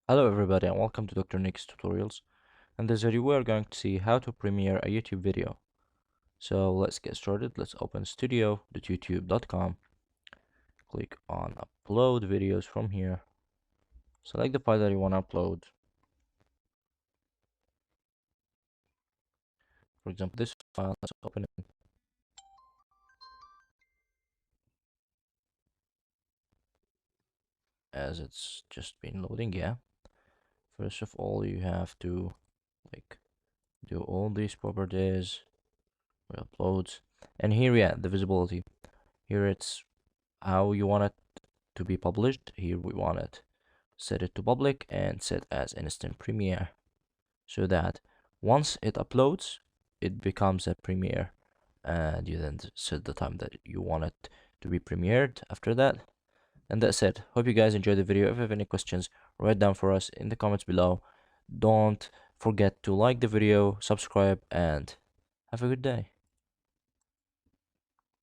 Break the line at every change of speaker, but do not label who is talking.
Hello everybody and welcome to Dr. Nick's tutorials. In this video we are going to see how to premiere a YouTube video. So let's get started. Let's open studio.youtube.com. Click on upload videos from here. Select the file that you want to upload. For example, this file, let's open it. As it's just been loading, yeah. First of all, you have to do all these properties, uploads, and here, yeah, the visibility. Here it's how you want it to be published. Here we want it set it to public and set as instant premiere, so that once it uploads it becomes a premiere, and you then set the time that you want it to be premiered after that. And that's it. Hope you guys enjoyed the video. If you have any questions, write down for us in the comments below. Don't forget to like the video, subscribe, and have a good day.